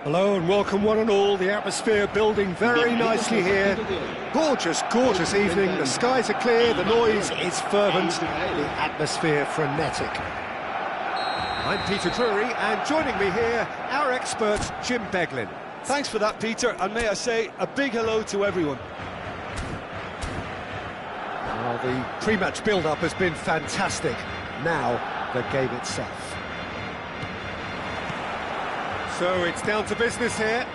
Hello and welcome one and all. The atmosphere building very nicely here. Gorgeous, gorgeous evening. The skies are clear, the noise is fervent, the atmosphere frenetic. I'm Peter Drury, and joining me here, our expert Jim Beglin. Thanks for that, Peter, and may I say a big hello to everyone. Well, the pre-match build-up has been fantastic. Now, the game itself. So it's down to business here.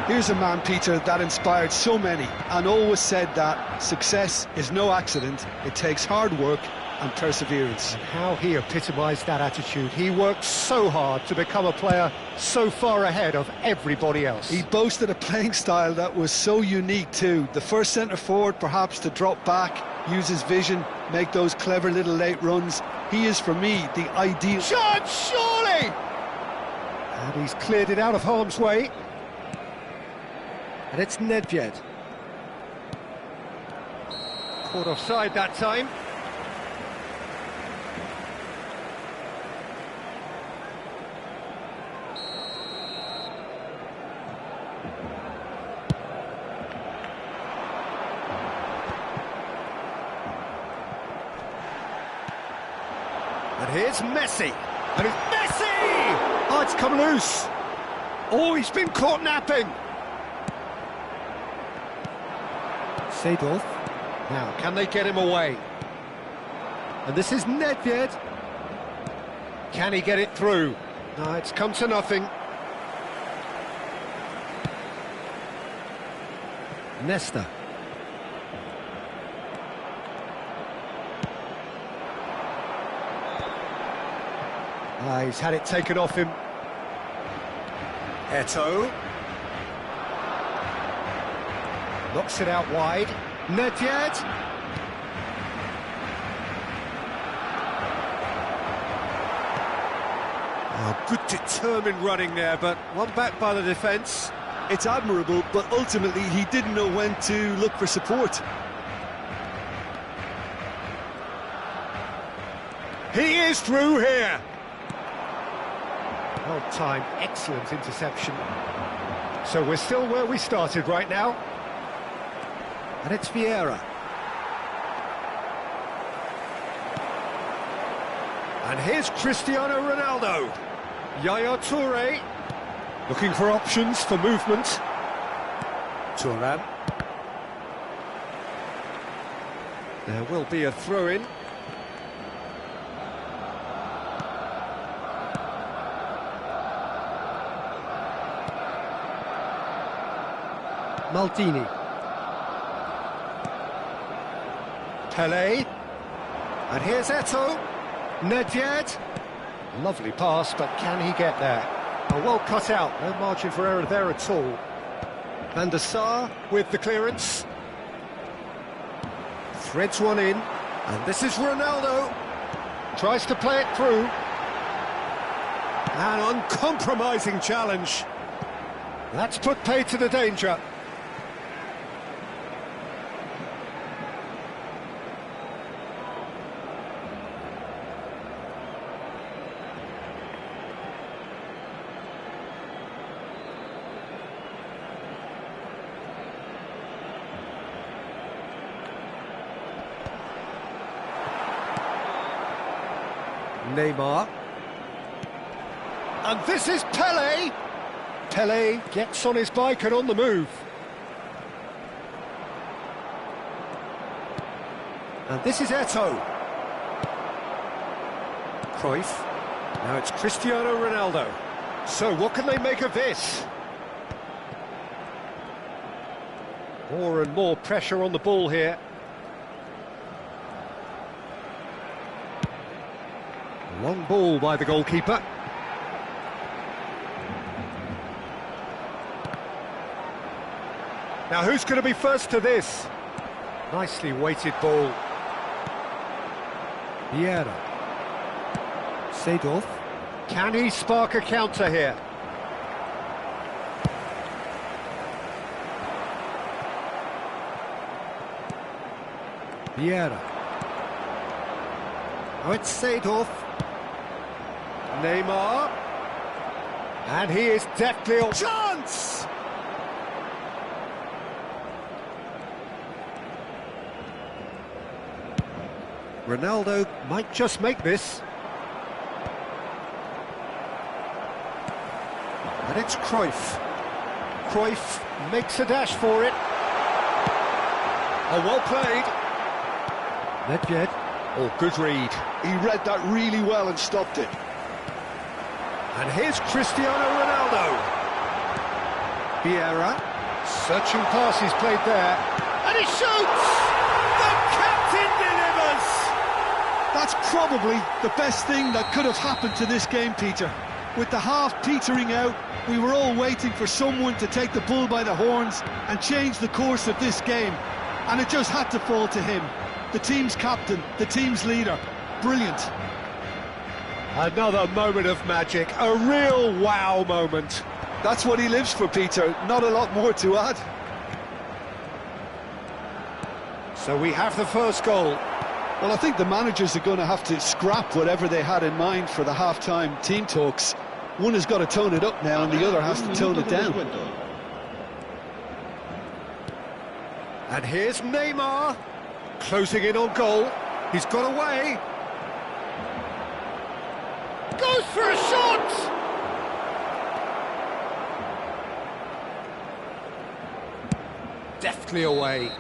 Here's a man, Peter, that inspired so many and always said that success is no accident. It takes hard work and perseverance. And how he epitomised that attitude. He worked so hard to become a player so far ahead of everybody else. He boasted a playing style that was so unique too. The first centre-forward perhaps to drop back, use his vision, make those clever little late runs. He is, for me, the ideal... Shot, surely! And he's cleared it out of harm's way. And it's Nedved. Caught offside that time. And here's Messi. And it's Messi! Oh, it's come loose. Oh, he's been caught napping. Seedorf. Now, can they get him away? And this is Nedved. Can he get it through? No, it's come to nothing. Nesta. He's had it taken off him. Eto'o. Knocks it out wide. Nedved. Oh, good determined running there, but one back by the defence. It's admirable, but ultimately he didn't know when to look for support. He is through here. Well timed, excellent interception. So we're still where we started right now. And it's Vieira. And here's Cristiano Ronaldo. Yaya Touré. Looking for options for movement. Thuram. There will be a throw-in. Maldini. Pelé. And here's Eto'o. Nedved. Lovely pass, but can he get there? Oh, well cut out, no margin for error there at all. Van der Sar with the clearance. Threads one in. And this is Ronaldo. Tries to play it through. An uncompromising challenge. That's put pay to the danger. Neymar. And this is Pelé. Pelé gets on his bike and on the move. And this is Eto'o. Cruyff. Now it's Cristiano Ronaldo. So what can they make of this? More and more pressure on the ball here. Long ball by the goalkeeper. Now who's going to be first to this? Nicely weighted ball. Vieira. Seedorf. Can he spark a counter here? Vieira. Oh, it's Seedorf. Neymar. And he is deftly on. Chance! Ronaldo might just make this. And it's Cruyff. Cruyff makes a dash for it. Oh, well played. Nedved. Oh, good read. He read that really well and stopped it. And here's Cristiano Ronaldo. Vieira. Searching pass he's played there. And he shoots! The captain delivers! That's probably the best thing that could have happened to this game, Peter. With the half petering out, we were all waiting for someone to take the bull by the horns and change the course of this game. And it just had to fall to him. The team's captain, the team's leader. Brilliant. Another moment of magic, a real wow moment. That's what he lives for, Peter. Not a lot more to add. So we have the first goal. Well, I think the managers are going to have to scrap whatever they had in mind for the half-time team talks. One has got to tone it up now and the other has to tone it down. And here's Neymar, closing in on goal. He's got away. Goes for a shot! Deftly away.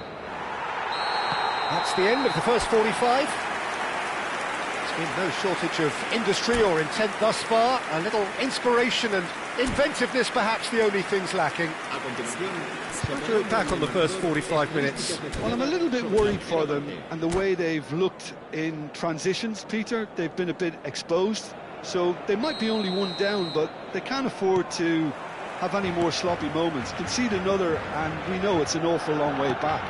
That's the end of the first 45. There's been no shortage of industry or intent thus far. A little inspiration and inventiveness, perhaps the only things lacking. How do you look back on the first 45 minutes? Well, I'm a little bit worried for them and the way they've looked in transitions, Peter. They've been a bit exposed, so they might be only one down, but they can't afford to have any more sloppy moments. Concede another, and we know it's an awful long way back.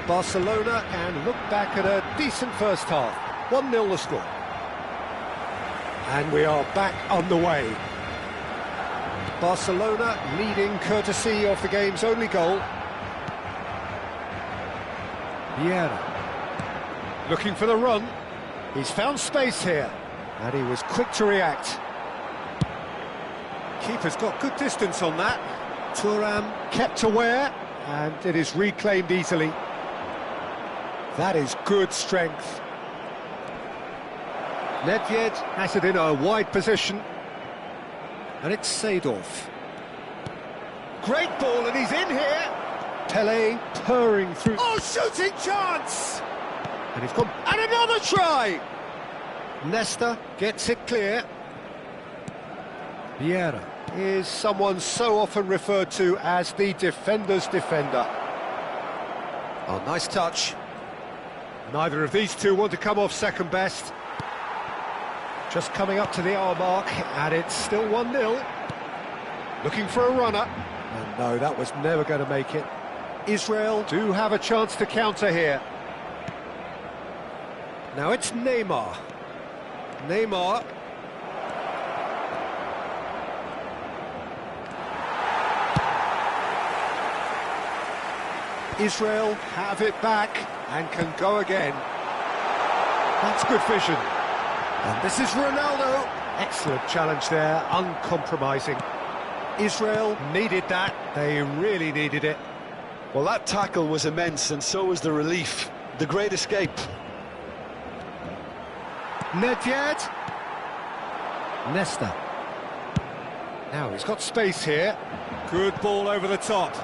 Barcelona can look back at a decent first half. 1-0 the score. And we are back underway. Barcelona leading courtesy of the game's only goal. Vieira. Looking for the run. He's found space here. And he was quick to react. Keeper's got good distance on that. Thuram kept aware, and it is reclaimed easily. That is good strength. Nedved has it in a wide position. And it's Seedorf. Great ball, and he's in here. Pelé purring through. Oh, shooting chance! And he's gone. And another try! Nesta gets it clear. Vieira is someone so often referred to as the defender's defender. Oh, nice touch. Neither of these two want to come off second best. Just coming up to the hour mark, and it's still 1-0. Looking for a runner. And no, that was never going to make it. Israel do have a chance to counter here. Now it's Neymar. Neymar. Israel have it back and can go again. That's good vision. And this is Ronaldo. Excellent challenge there, uncompromising. Israel needed that. They really needed it. Well, that tackle was immense, and so was the relief. The great escape. Nedved. Nesta. Now he's got space here. Good ball over the top.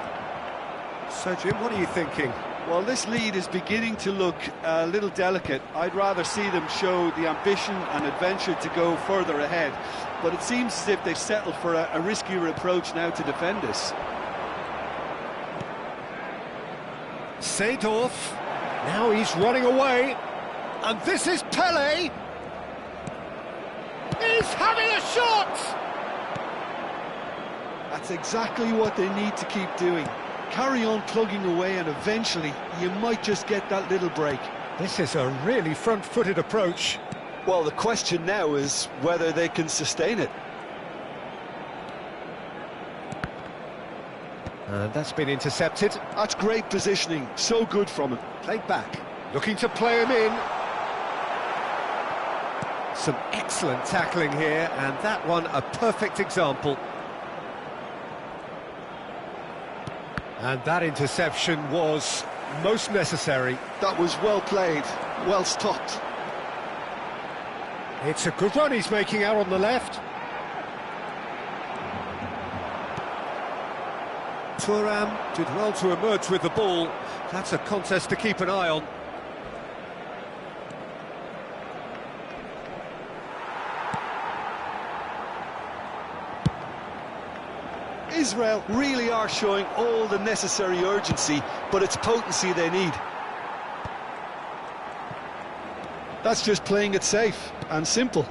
So, Jim, what are you thinking? Well, this lead is beginning to look a little delicate. I'd rather see them show the ambition and adventure to go further ahead. But it seems as if they've settled for a riskier approach now to defend this. Seedorf. Now he's running away. And this is Pelé. He's having a shot! That's exactly what they need to keep doing. Carry on plugging away and eventually you might just get that little break. This is a really front-footed approach. Well, the question now is whether they can sustain it. And that's been intercepted. That's great positioning, so good from him. Played back, looking to play him in. Some excellent tackling here, and that one a perfect example. And that interception was most necessary. That was well played, well stopped. It's a good run he's making out on the left. Thuram did well to emerge with the ball. That's a contest to keep an eye on. Israel really are showing all the necessary urgency, but it's potency they need. That's just playing it safe and simple.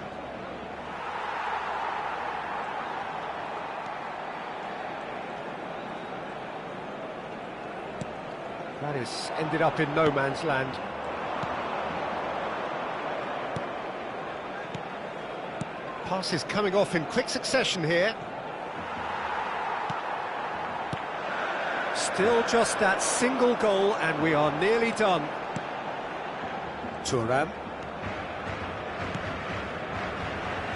That is ended up in no man's land. Passes coming off in quick succession here. Still just that single goal and we are nearly done. Thuram.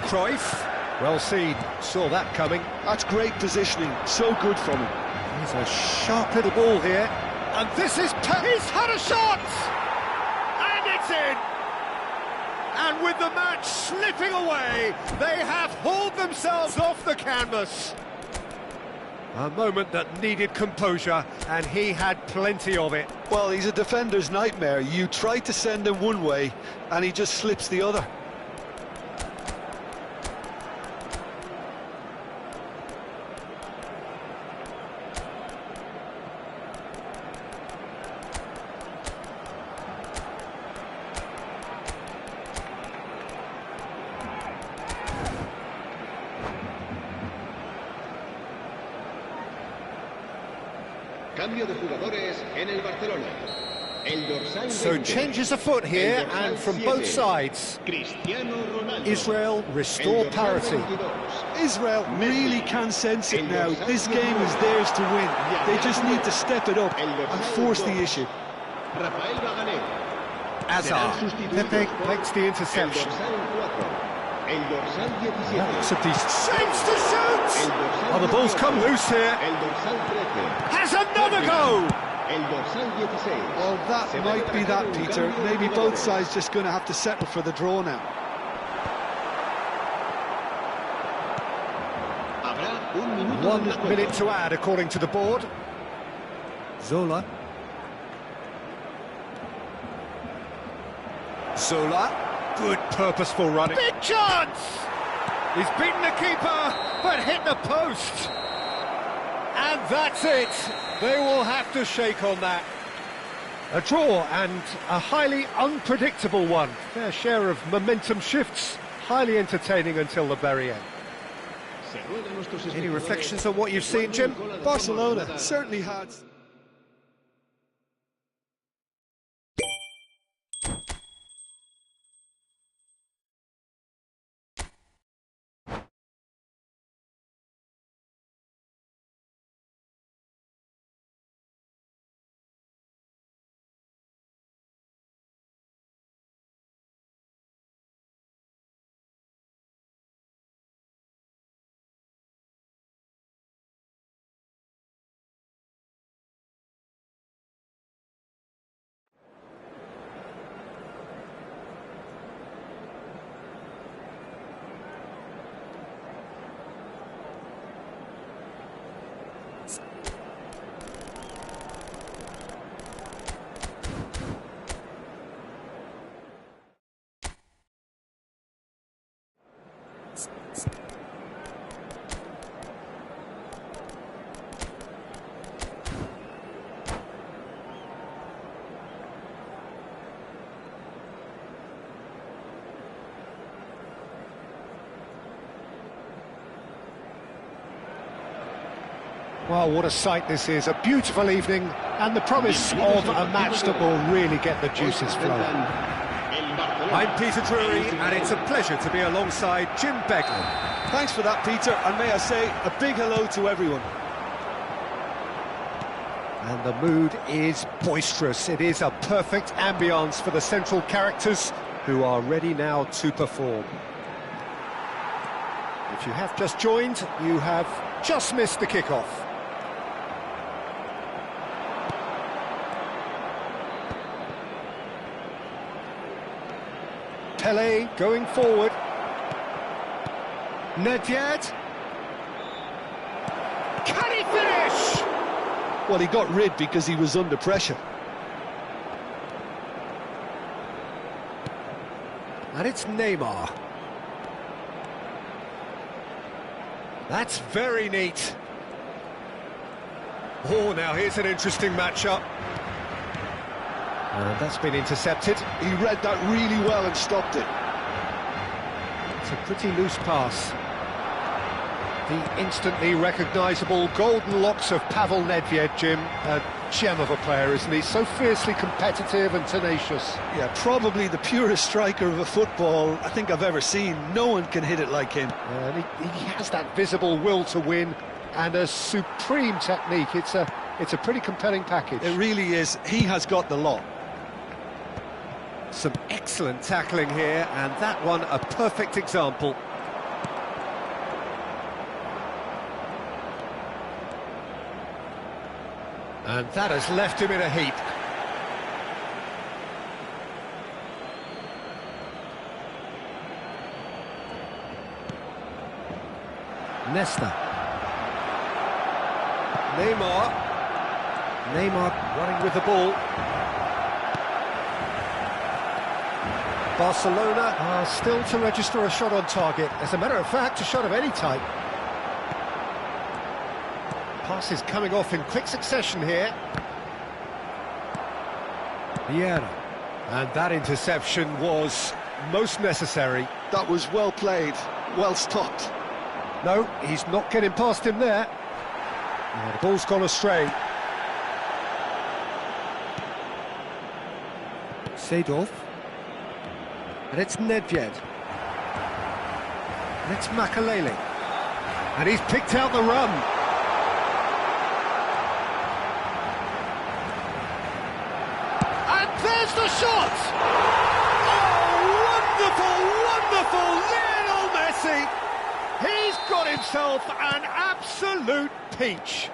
Cruyff. Well seen, saw that coming. That's great positioning, so good from him. He's a sharp little ball here. And this is... He's had a shot! And it's in! And with the match slipping away, they have hauled themselves off the canvas. A moment that needed composure, and he had plenty of it. Well, he's a defender's nightmare. You try to send him one way, and he just slips the other. Cambio de jugadores en el Barcelona. El dorsal So 20, changes afoot here, el and from dorsal both 7, sides. Cristiano Ronaldo. Israel restore El dorsal parity. 22, Israel really can sense it now. This game is theirs to win. They just need to step it up and force the issue. Rafael Vaganero. Azar. Pepe makes the interception. El dorsal 17. That's a decent shapes to shoot! Oh, the ball's come loose here. El dorsal 13. Has another go! El dorsal 16. Well, that might be that, Peter. Maybe both sides just going to have to settle for the draw now. Habrá un minuto 1 de descuento. minute to add, according to the board. Zola. Zola. Good purposeful running. Big chance! He's beaten the keeper, but hit the post. And that's it. They will have to shake on that. A draw and a highly unpredictable one. Fair share of momentum shifts. Highly entertaining until the very end. Any reflections on what you've seen, Jim? Barcelona certainly had Well, what a sight this is. A beautiful evening and the promise of a match that will really get the juices flowing. I'm Peter Drury, and it's a pleasure to be alongside Jim Beglin. Thanks for that, Peter, and may I say a big hello to everyone. And the mood is boisterous. It is a perfect ambience for the central characters who are ready now to perform. If you have just joined, you have just missed the kickoff. Pele going forward. Nedved. Can he finish? Well, he got rid because he was under pressure. And it's Neymar. That's very neat. Oh, now here's an interesting matchup. And that's been intercepted. He read that really well and stopped it. It's a pretty loose pass. The instantly recognisable golden locks of Pavel Nedved, Jim. A gem of a player, isn't he? So fiercely competitive and tenacious. Yeah, probably the purest striker of a football I think I've ever seen. No one can hit it like him. And he has that visible will to win and a supreme technique. It's a pretty compelling package. It really is. He has got the lot. Some excellent tackling here, and that one a perfect example. And that has left him in a heap. Nesta. Neymar running with the ball. Barcelona are still to register a shot on target. As a matter of fact, a shot of any type. Passes coming off in quick succession here. Vieira. And that interception was most necessary. That was well played, well stopped. No, he's not getting past him there. The ball's gone astray. Seedorf. And it's Nedved. And it's Makalele. And he's picked out the run. And there's the shot! Oh, wonderful, wonderful! Lionel Messi! He's got himself an absolute peach.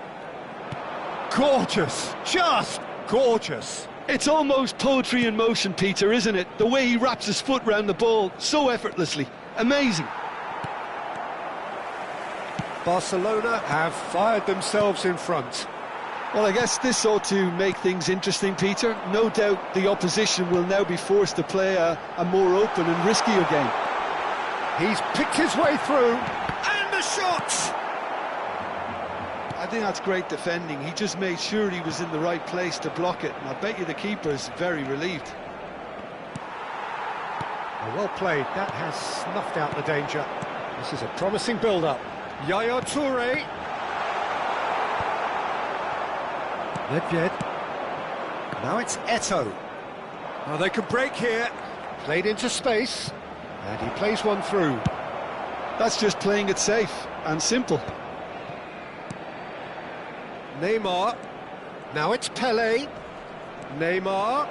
Gorgeous, just gorgeous. It's almost poetry in motion, Peter, isn't it? The way he wraps his foot round the ball so effortlessly. Amazing. Barcelona have fired themselves in front. Well, I guess this ought to make things interesting, Peter. No doubt the opposition will now be forced to play a more open and riskier game. He's picked his way through, and the shot! I think that's great defending. He just made sure he was in the right place to block it, and I bet you the keeper's very relieved. Well played, that has snuffed out the danger. This is a promising build-up. Yaya Toure. Nedved. Now it's Eto'o. Now they can break here. Played into space, and he plays one through. That's just playing it safe and simple. Neymar. Now it's Pele. Neymar.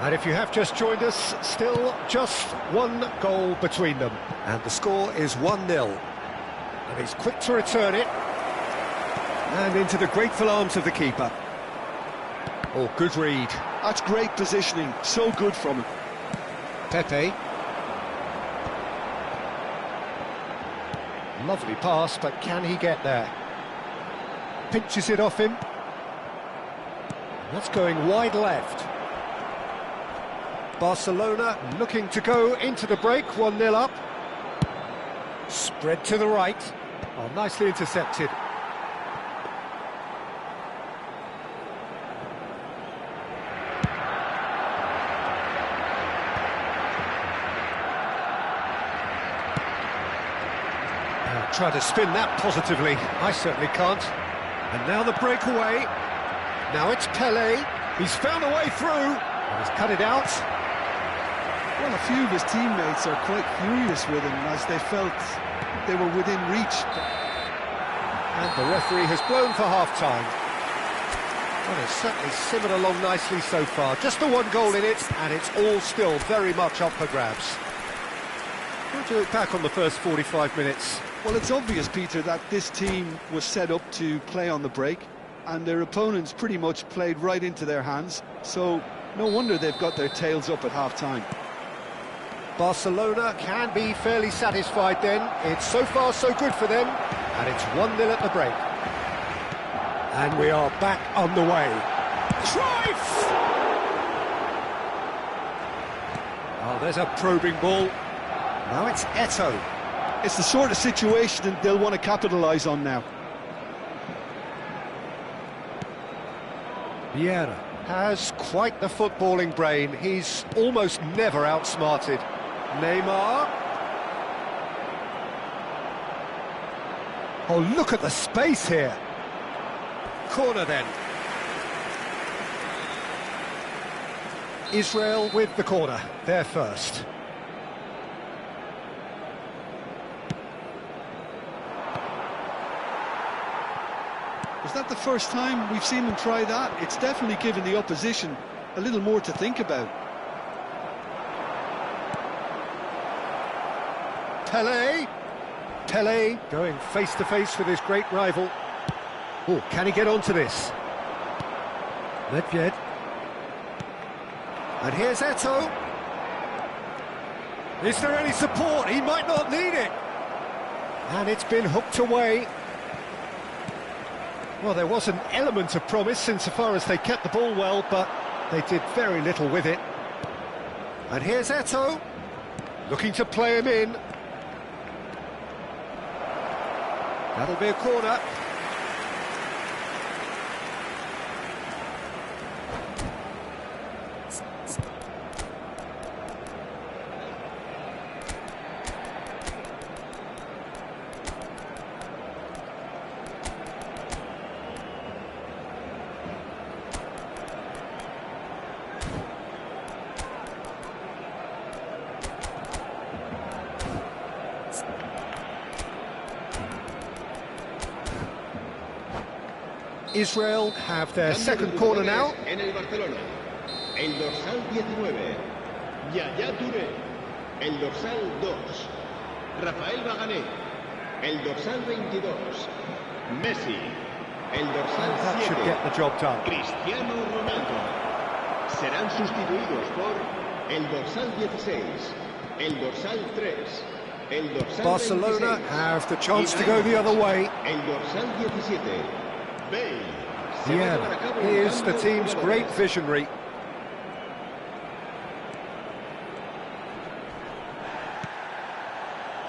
And if you have just joined us, still just one goal between them. And the score is 1-0. And he's quick to return it. And into the grateful arms of the keeper. Oh, good read. That's great positioning, so good from him. Pepe. Lovely pass, but can he get there? Pinches it off him. That's going wide left. Barcelona looking to go into the break, 1-0 up. Spread to the right. Oh, nicely intercepted. Try to spin that positively. I certainly can't. And now the breakaway. Now it's Pelé. He's found a way through. And he's cut it out. Well, a few of his teammates are quite furious with him as they felt they were within reach. And the referee has blown for half-time. Well, it's certainly simmered along nicely so far. Just the one goal in it, and it's all still very much up for grabs. How do you look back on the first 45 minutes? Well, it's obvious, Peter, that this team was set up to play on the break, and their opponents pretty much played right into their hands, so no wonder they've got their tails up at half-time. Barcelona can be fairly satisfied then. It's so far so good for them, and it's 1-0 at the break. And we are back on the way. Cruyff! Oh, there's a probing ball. Now it's Eto'o. It's the sort of situation they'll want to capitalise on now. Vieira has quite the footballing brain. He's almost never outsmarted. Neymar. Oh, look at the space here. Corner then. Israel with the corner. They're first. Is that the first time we've seen them try that? It's definitely given the opposition a little more to think about. Pelé. Pelé going face-to-face with his great rival. Oh, can he get onto this? Nedved. And here's Eto'o. Is there any support? He might not need it. And it's been hooked away. Well, there was an element of promise insofar as they kept the ball well, but they did very little with it. And here's Eto'o, looking to play him in. That'll be a corner. Israel have their second corner now. En el Barcelona, el dorsal 19, Yaya Touré, el dorsal 2, Rafael Bagané, el dorsal 22, Messi, el dorsal That should 7, get the job done. Cristiano Ronaldo. Serán sustituidos por el dorsal 16, el dorsal 3, el dorsal Barcelona 26, have the chance to go the other way. el dorsal 17. Vieira is the team's great visionary.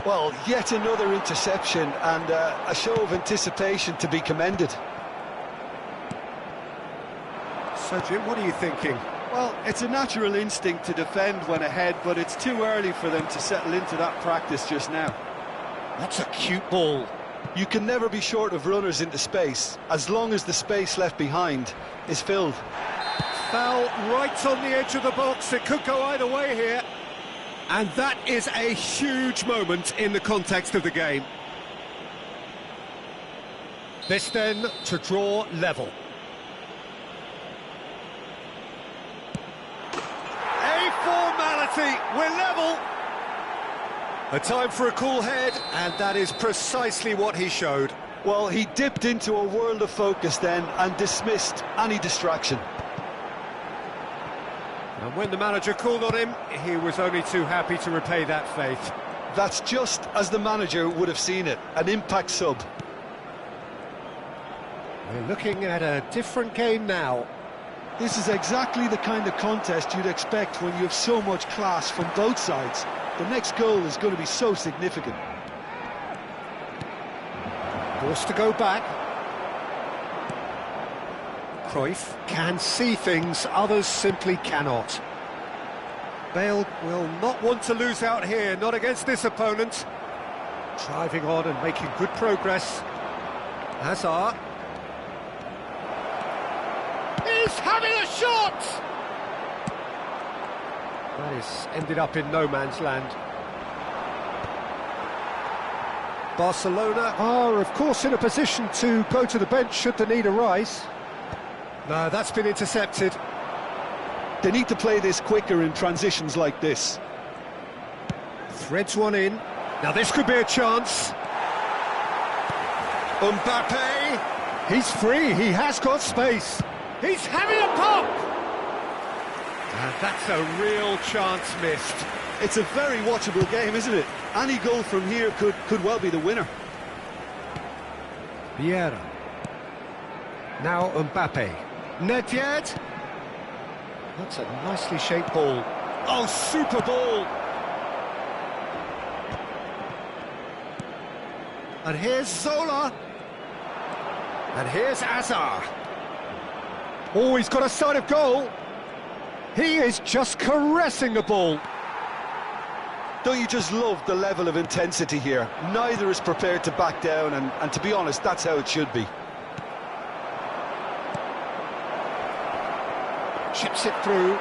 Well, yet another interception and a show of anticipation to be commended. So, Jim, what are you thinking? Well, it's a natural instinct to defend when ahead, but it's too early for them to settle into that practice just now. That's a cute ball. You can never be short of runners into space, as long as the space left behind is filled. Foul right on the edge of the box. It could go either way here. And that is a huge moment in the context of the game. This then to draw level. A formality. We're level. A time for a cool head, and that is precisely what he showed. Well, he dipped into a world of focus then and dismissed any distraction. And when the manager called on him, he was only too happy to repay that faith. That's just as the manager would have seen it, an impact sub. We're looking at a different game now. This is exactly the kind of contest you'd expect when you have so much class from both sides. The next goal is going to be so significant. Forced to go back. Cruyff can see things others simply cannot. Bale will not want to lose out here, not against this opponent. Driving on and making good progress. Hazard. He's having a shot! That is ended up in no man's land. Barcelona are, of course, in a position to go to the bench should the need arise. No, that's been intercepted. They need to play this quicker in transitions like this. Threads one in. Now this could be a chance. Mbappe! He's free, he has got space. He's having a pop! And that's a real chance missed. It's a very watchable game, isn't it? Any goal from here could well be the winner. Vieira. Now Mbappe. Nedved. That's a nicely shaped ball. Oh, super ball! And here's Zola. And here's Hazard. Oh, he's got a sight of goal. He is just caressing the ball. Don't you just love the level of intensity here? Neither is prepared to back down, and to be honest, that's how it should be. Chips it through.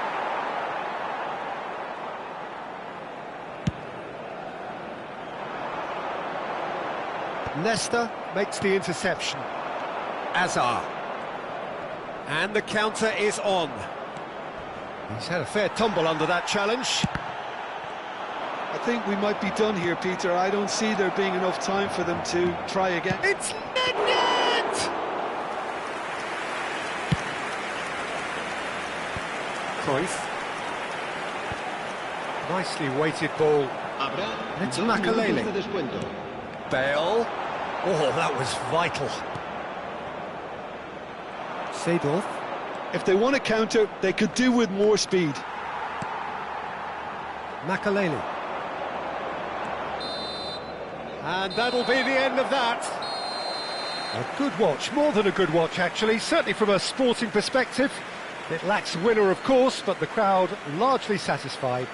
Nesta makes the interception. Hazard. And the counter is on. He's had a fair tumble under that challenge. I think we might be done here, Peter. I don't see there being enough time for them to try again. It's Nedved! Cruyff. Nicely weighted ball. It's Makalele. Bale. Oh, that was vital. Seedorf. If they want to counter, they could do with more speed. Makalele. And that'll be the end of that. A good watch, more than a good watch actually, certainly from a sporting perspective. It lacks a winner, of course, but the crowd largely satisfied.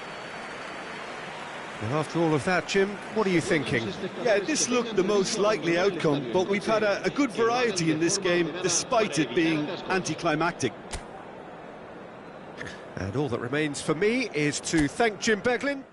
And after all of that, Jim, what are you thinking? Yeah, this looked the most likely outcome, but we've had a good variety in this game, despite it being anticlimactic. And all that remains for me is to thank Jim Beglin.